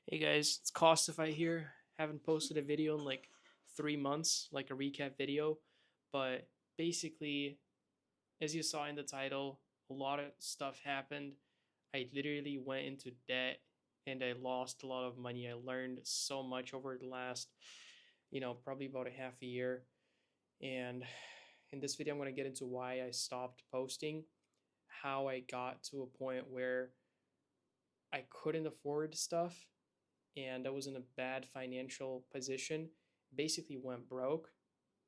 Hey guys, it's Costify here. Haven't posted a video in like 3 months, like a recap video. But basically, as you saw in the title, a lot of stuff happened. I literally went into debt and I lost a lot of money. I learned so much over the last, probably about a half a year. And in this video, I'm going to get into why I stopped posting, how I got to a point where I couldn't afford stuff and I was in a bad financial position, basically went broke,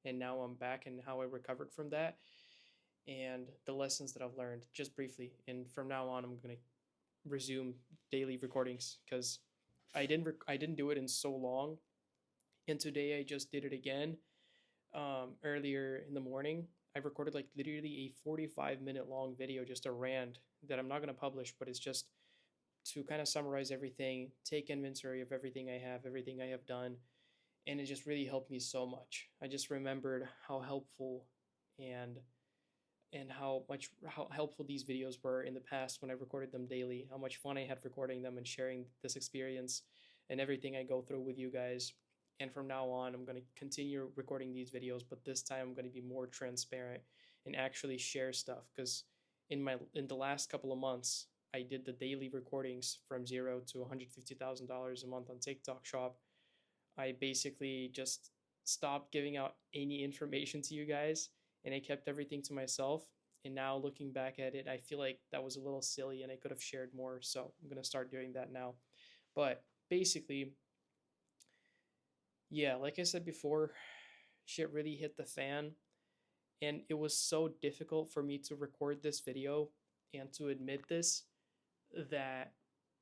and now I'm back and how I recovered from that and the lessons that I've learned just briefly. And from now on, I'm going to resume daily recordings because I didn't do it in so long, and today I just did it again. Earlier in the morning, I recorded like literally a 45-minute long video, just a rant that I'm not going to publish, but it's just to kind of summarize everything, take inventory of everything I have, everything I have done, and it just really helped me so much. I just remembered how helpful and how helpful these videos were in the past when I recorded them daily, how much fun I had recording them and sharing this experience and everything I go through with you guys. And from now on, I'm going to continue recording these videos, but this time I'm going to be more transparent and actually share stuff because in the last couple of months, I did the daily recordings from zero to $150,000 a month on TikTok Shop. I basically just stopped giving out any information to you guys and I kept everything to myself. And now looking back at it, I feel like that was a little silly and I could have shared more. So I'm going to start doing that now. But basically, yeah, like I said before, shit really hit the fan. And it was so difficult for me to record this video and to admit this that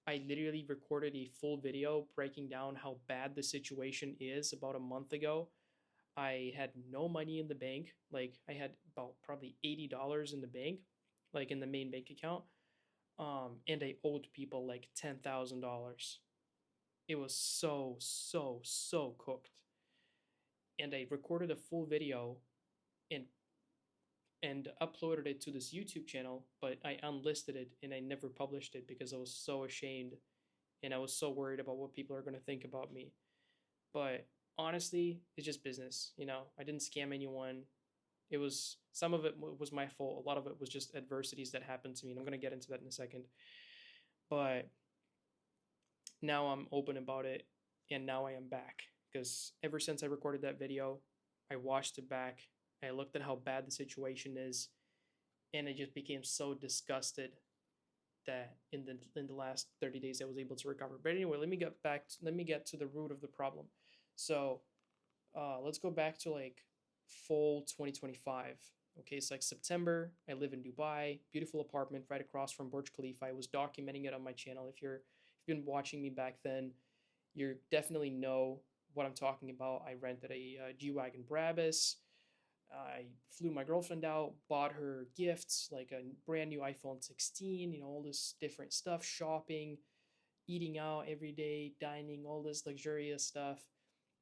I literally recorded a full video breaking down how bad the situation is about a month ago. I had no money in the bank. Like I had about probably $80 in the bank, like in the main bank account. And I owed people like $10,000. It was so cooked. And I recorded a full video and uploaded it to this YouTube channel, but I unlisted it and I never published it because I was so ashamed and I was so worried about what people are going to think about me. But honestly, it's just business, I didn't scam anyone. It was some of it was my fault. A lot of it was just adversities that happened to me, and I'm going to get into that in a second. But now I'm open about it, and now I am back because ever since I recorded that video, I watched it back. I looked at how bad the situation is, and I just became so disgusted that in the last 30 days I was able to recover. But anyway, let me get to the root of the problem. So let's go back to like fall 2025. Okay, it's like September. I live in Dubai, beautiful apartment right across from Burj Khalifa. I was documenting it on my channel. If you've been watching me back then, you definitely know what I'm talking about. I rented a G-Wagon Brabus. I flew my girlfriend out, bought her gifts like a brand new iPhone 16, all this different stuff, shopping, eating out every day, dining, all this luxurious stuff.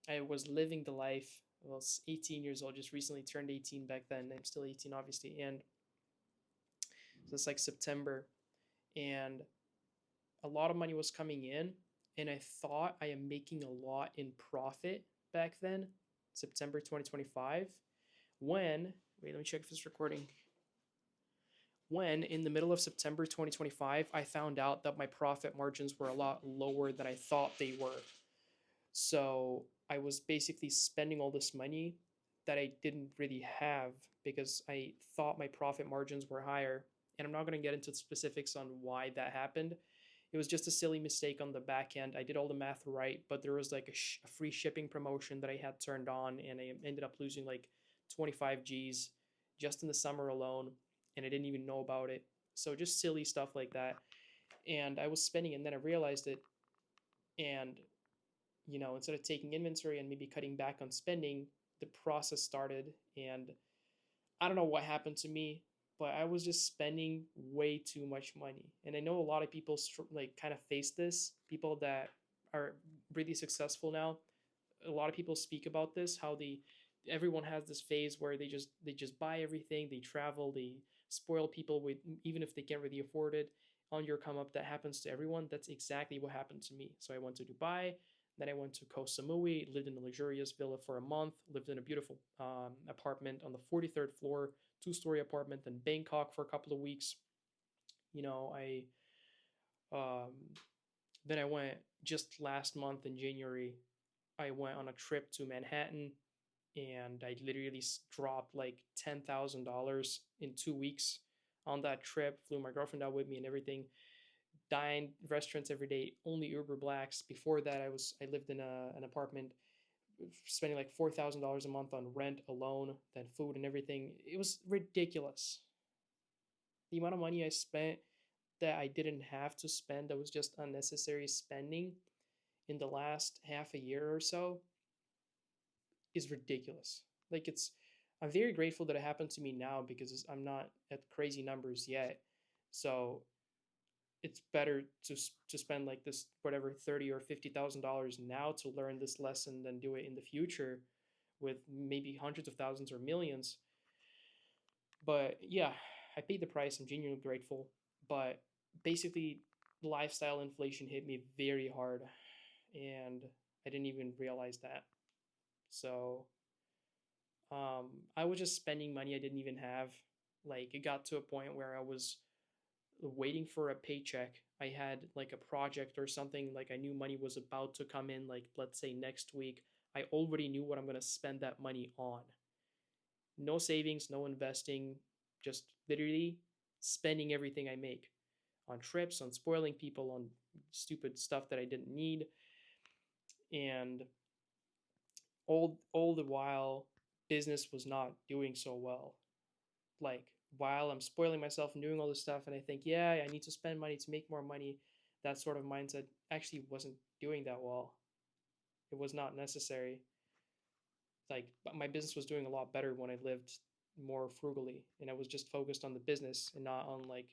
I was living the life. I was 18 years old, just recently turned 18 back then. I'm still 18, obviously. And so it's like September. And a lot of money was coming in. And I thought I am making a lot in profit back then, September 2025. When, wait, let me check if it's recording. When in the middle of September 2025, I found out that my profit margins were a lot lower than I thought they were. So I was basically spending all this money that I didn't really have because I thought my profit margins were higher. And I'm not going to get into the specifics on why that happened. It was just a silly mistake on the back end. I did all the math right, but there was like a free shipping promotion that I had turned on, and I ended up losing like 25 G's just in the summer alone, and I didn't even know about it. So just silly stuff like that. And I was spending, and then I realized it, and instead of taking inventory and maybe cutting back on spending, the process started. And I don't know what happened to me, but I was just spending way too much money. And I know a lot of people like kind of face this, people that are really successful now. A lot of people speak about this, how everyone has this phase where they just buy everything, they travel, they spoil people with even if they can't really afford it. on your come up that happens to everyone. That's exactly what happened to me. So I went to Dubai, then I went to Koh Samui, lived in a luxurious villa for a month, lived in a beautiful apartment on the 43rd floor, two-story apartment in Bangkok for a couple of weeks. You know, I um, then I went just last month in January. I went on a trip to Manhattan, and I literally dropped like $10,000 in 2 weeks on that trip. Flew my girlfriend out with me and everything. Dined restaurants every day, only Uber Blacks. Before that, I lived in an apartment, spending like $4,000 a month on rent alone, then food and everything. It was ridiculous. The amount of money I spent that I didn't have to spend, that was just unnecessary spending in the last half a year or so, is ridiculous. Like I'm very grateful that it happened to me now because I'm not at crazy numbers yet. So it's better to spend like this whatever 30 or $50,000 now to learn this lesson than do it in the future with maybe hundreds of thousands or millions. But yeah, I paid the price. I'm genuinely grateful. But basically, lifestyle inflation hit me very hard, and I didn't even realize that. So I was just spending money I didn't even have. Like it got to a point where I was waiting for a paycheck. I had like a project or something, like I knew money was about to come in, like let's say next week. I already knew what I'm going to spend that money on. No savings, no investing, just literally spending everything I make on trips, on spoiling people, on stupid stuff that I didn't need. And all the while business was not doing so well. Like while I'm spoiling myself and doing all this stuff and I think, yeah, I need to spend money to make more money, that sort of mindset actually wasn't doing that well. It was not necessary. Like my business was doing a lot better when I lived more frugally and I was just focused on the business and not on like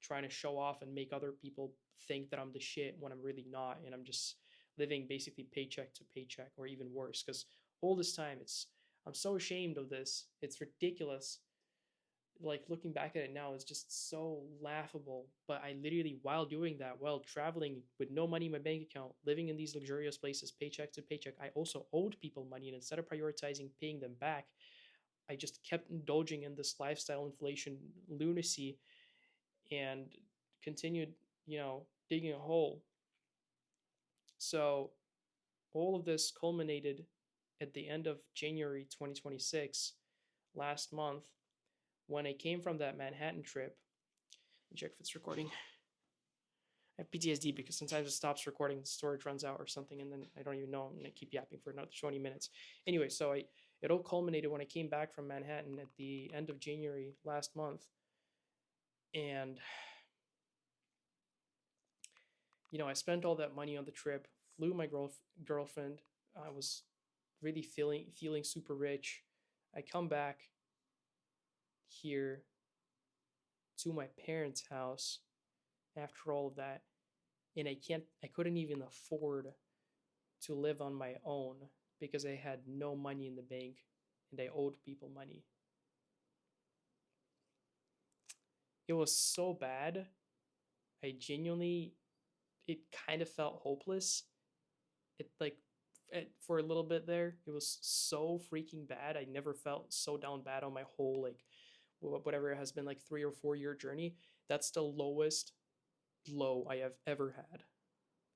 trying to show off and make other people think that I'm the shit when I'm really not, and I'm just living basically paycheck to paycheck or even worse, because all this time I'm so ashamed of this. It's ridiculous. Like looking back at it now is just so laughable. But I literally, while doing that, while traveling with no money in my bank account, living in these luxurious places, paycheck to paycheck, I also owed people money. And instead of prioritizing paying them back, I just kept indulging in this lifestyle inflation lunacy and continued, digging a hole. So all of this culminated at the end of January 2026, last month, when I came from that Manhattan trip. Let me check if it's recording. I have PTSD because sometimes it stops recording, the storage runs out or something, and then I don't even know, and I keep yapping for another 20 minutes. Anyway, so it all culminated when I came back from Manhattan at the end of January last month. And, I spent all that money on the trip, flew my girlfriend. I was really feeling super rich. I come back here to my parents' house after all of that, and I couldn't even afford to live on my own because I had no money in the bank and I owed people money. It was so bad. I genuinely, it kind of felt hopeless. For a little bit there, it was so freaking bad. I never felt so down bad on my whole, like, whatever it has been, like 3 or 4 year journey. That's the lowest low I have ever had.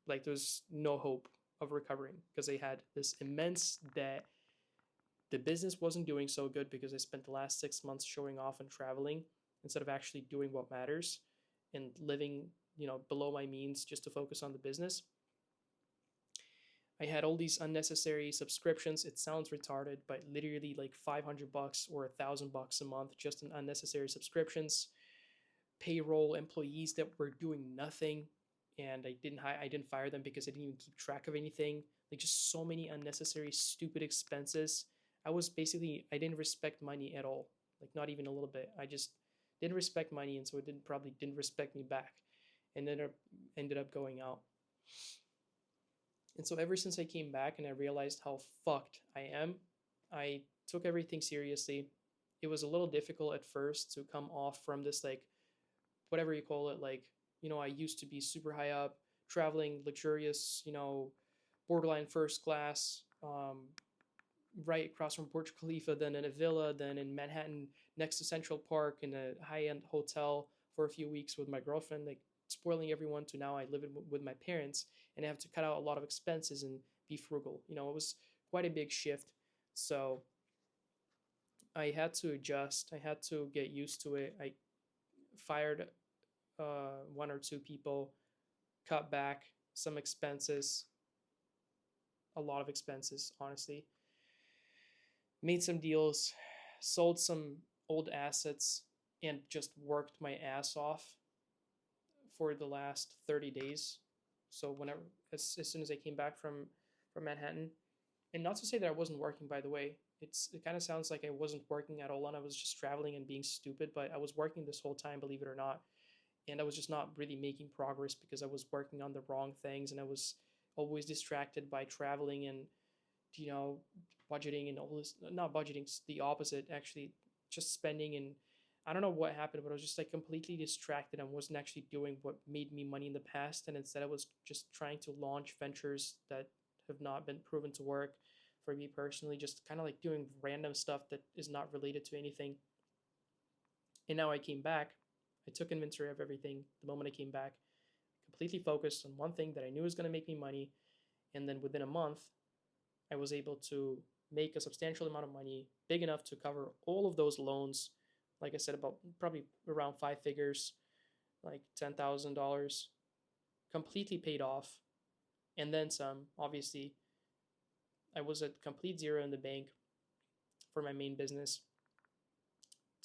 Like there's no hope of recovering because I had this immense debt. The business wasn't doing so good because I spent the last 6 months showing off and traveling instead of actually doing what matters and living, below my means just to focus on the business. I had all these unnecessary subscriptions. It sounds retarded, but literally like $500 or $1,000 a month just in unnecessary subscriptions. Payroll employees that were doing nothing, and I didn't fire them because I didn't even keep track of anything. Like just so many unnecessary stupid expenses. I didn't respect money at all. Like not even a little bit. I just didn't respect money, and so it probably didn't respect me back, and then ended up going out. And so ever since I came back and I realized how fucked I am, I took everything seriously. It was a little difficult at first to come off from this, like, whatever you call it, like, I used to be super high up, traveling luxurious, borderline first class, right across from Burj Khalifa, then in a villa, then in Manhattan next to Central Park in a high end hotel for a few weeks with my girlfriend, like spoiling everyone, to now I live with my parents and I have to cut out a lot of expenses and be frugal. It was quite a big shift. So I had to adjust, I had to get used to it. I fired one or two people, cut back some expenses, a lot of expenses, honestly. Made some deals, sold some old assets, and just worked my ass off for the last 30 days. So whenever, as soon as I came back from Manhattan, and not to say that I wasn't working, by the way. It kind of sounds like I wasn't working at all and I was just traveling and being stupid, but I was working this whole time, believe it or not. And I was just not really making progress because I was working on the wrong things and I was always distracted by traveling and you know budgeting and all this. Not budgeting, the opposite actually, just spending. And I don't know what happened, but I was just like completely distracted and wasn't actually doing what made me money in the past, and instead I was just trying to launch ventures that have not been proven to work for me personally, just kind of like doing random stuff that is not related to anything. And now I came back, I took inventory of everything the moment I came back, completely focused on one thing that I knew was going to make me money. And then within a month, I was able to make a substantial amount of money, big enough to cover all of those loans. Like I said, about probably around five figures, like $10,000, completely paid off, and then some. Obviously, I was at complete zero in the bank for my main business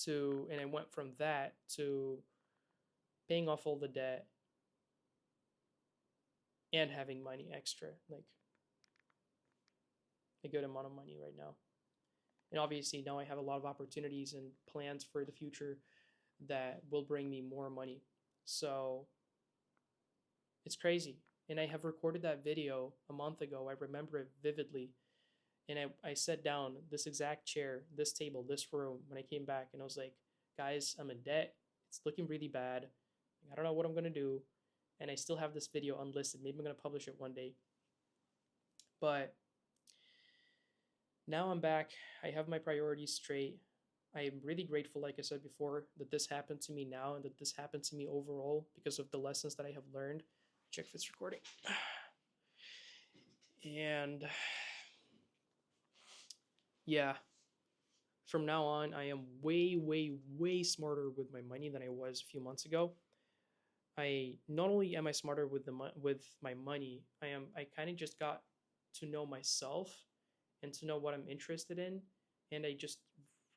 and I went from that to paying off all the debt and having money extra, like a good amount of money right now. And obviously now I have a lot of opportunities and plans for the future that will bring me more money. So it's crazy. And I have recorded that video a month ago. I remember it vividly. And I sat down, this exact chair, this table, this room, when I came back, and I was like, guys, I'm in debt. It's looking really bad. I don't know what I'm going to do. And I still have this video unlisted. Maybe I'm going to publish it one day. But now I'm back. I have my priorities straight. I am really grateful, like I said before, that this happened to me now and that this happened to me overall because of the lessons that I have learned. Check if it's recording. And yeah, from now on, I am way, way, way smarter with my money than I was a few months ago. I not only am I smarter with with my money, I kind of just got to know myself and to know what I'm interested in, and I just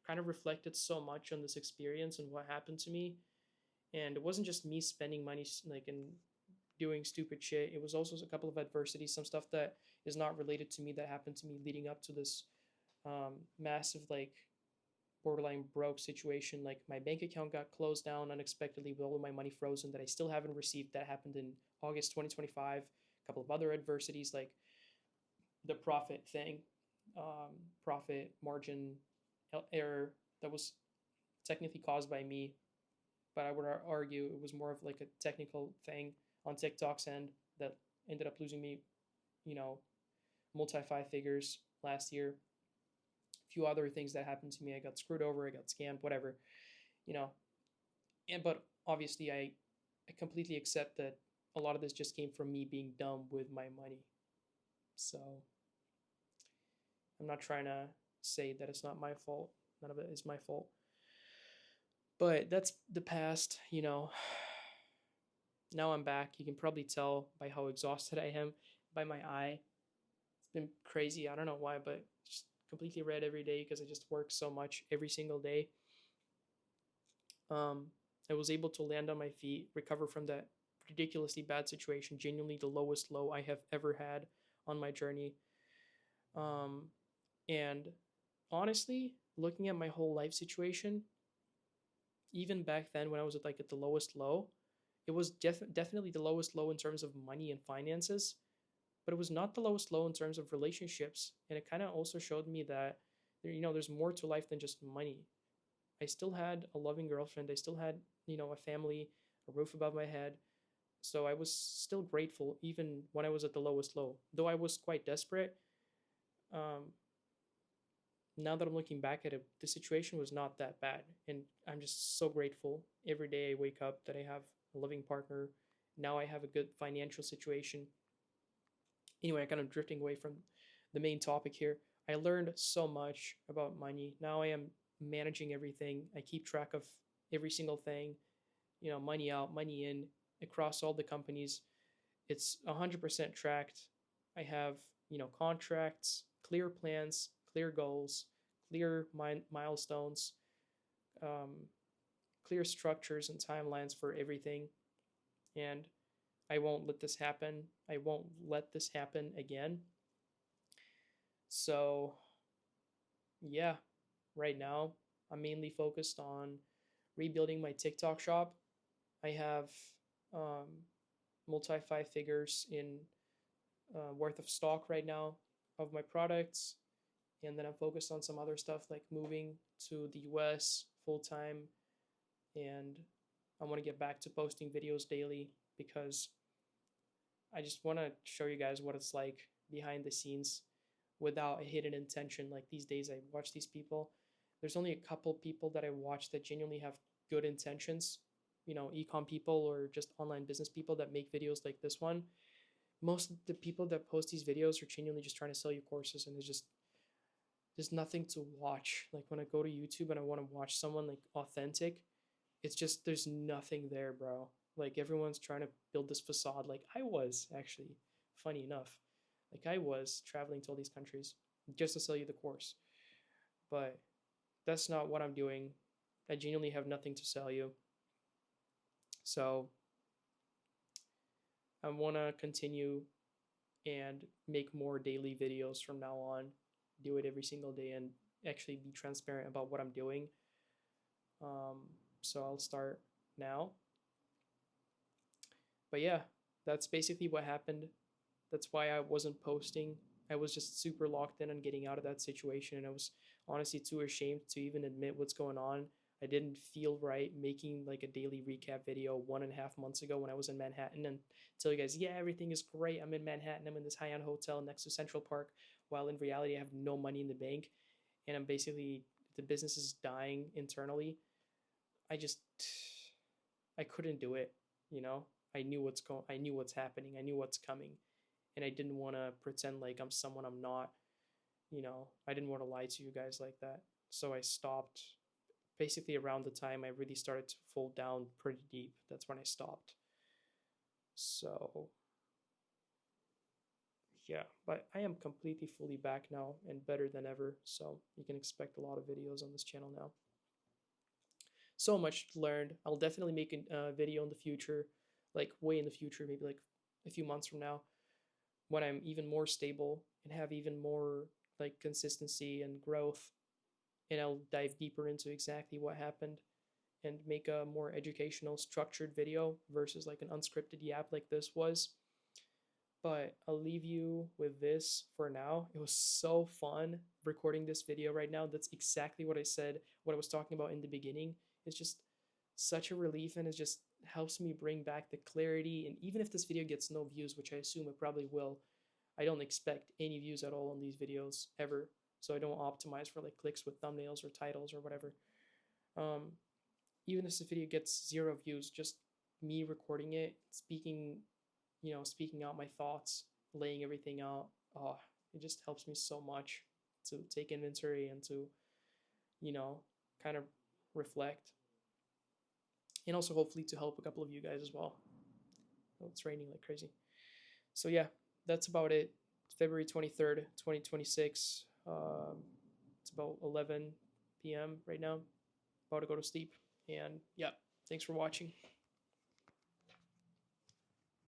kind of reflected so much on this experience and what happened to me. And it wasn't just me spending money like and doing stupid shit. It was also a couple of adversities, some stuff that is not related to me that happened to me leading up to this massive like borderline broke situation. Like my bank account got closed down unexpectedly with all of my money frozen that I still haven't received. That happened in August 2025. A couple of other adversities like the profit thing, profit margin error that was technically caused by me, but I would argue it was more of like a technical thing on TikTok's end that ended up losing me, you know, multi five figures last year. A few other things that happened to me. I got screwed over, I got scammed, whatever, you know. And but obviously I completely accept that a lot of this just came from me being dumb with my money. So I'm not trying to say that it's not my fault. None of it is my fault. But that's the past, you know. Now I'm back. You can probably tell by how exhausted I am, by my eye. It's been crazy. I don't know why, but just completely red every day because I just work so much every single day. Um, I was able to land on my feet, recover from that ridiculously bad situation, genuinely the lowest low I have ever had on my journey. Um, and honestly, looking at my whole life situation, even back then when I was at the lowest low, it was definitely the lowest low in terms of money and finances, but it was not the lowest low in terms of relationships. And it kind of also showed me that there's more to life than just money. I still had a loving girlfriend. I still had a family, a roof above my head. So I was still grateful even when I was at the lowest low. Though I was quite desperate, um, now that I'm looking back at it, the situation was not that bad. And I'm just so grateful every day I wake up that I have a loving partner. Now I have a good financial situation. Anyway, I kind of drifting away from the main topic here. I learned so much about money. Now I am managing everything. I keep track of every single thing, money out, money in across all the companies. It's 100% tracked. I have, contracts, clear plans, clear goals, clear milestones, um, clear structures and timelines for everything. And I won't let this happen. I won't let this happen again. So, yeah, right now I'm mainly focused on rebuilding my TikTok shop. I have um, multi five figures in worth of stock right now of my products, and then I'm focused on some other stuff like moving to the US full time, and I want to get back to posting videos daily because I just want to show you guys what it's like behind the scenes without a hidden intention. Like these days, I watch these people. There's only a couple people that I watch that genuinely have good intentions, ecom people or just online business people that make videos like this one. Most of the people that post these videos are genuinely just trying to sell you courses, and there's nothing to watch. Like when I go to YouTube and I want to watch someone like authentic, it's just there's nothing there, bro. Like everyone's trying to build this facade. Like I was actually, funny enough, like I was traveling to all these countries just to sell you the course, but that's not what I'm doing. I genuinely have nothing to sell you. So I want to continue and make more daily videos from now on. Do it every single day and actually be transparent about what I'm doing. So I'll start now. But yeah, that's basically what happened. That's why I wasn't posting. I was just super locked in on getting out of that situation, and I was honestly too ashamed to even admit what's going on. I didn't feel right making like a daily recap video 1.5 months ago when I was in Manhattan and tell you guys, yeah, everything is great. I'm in Manhattan. I'm in this high-end hotel next to Central Park, while in reality I have no money in the bank, and I'm basically the business is dying internally. I just I couldn't do it, you know. I knew what's happening. I knew what's coming, and I didn't want to pretend like I'm someone I'm not, I didn't want to lie to you guys like that. So I stopped basically around the time I really started to fall down pretty deep. That's when I stopped. So, yeah, but I am completely fully back now and better than ever. So, you can expect a lot of videos on this channel now. So much learned. I'll definitely make a video in the future, like way in the future, maybe like a few months from now, when I'm even more stable and have even more like consistency and growth. And I'll dive deeper into exactly what happened and make a more educational, structured video versus like an unscripted yap like this was. But I'll leave you with this for now. It was so fun recording this video right now. That's exactly what I said, what I was talking about in the beginning. It's just such a relief, and it just helps me bring back the clarity. And even if this video gets no views, which I assume it probably will, I don't expect any views at all on these videos ever. So I don't optimize for like clicks with thumbnails or titles or whatever. Um, Even if the video gets 0 views, just me recording it, speaking, speaking out my thoughts, laying everything out, oh, it just helps me so much to take inventory and to, you know, kind of reflect. And also hopefully to help a couple of you guys as well. Oh, it's raining like crazy. So yeah, that's about it. It's February 23rd, 2026. It's about 11 p.m. right now. About to go to sleep. And yeah, thanks for watching.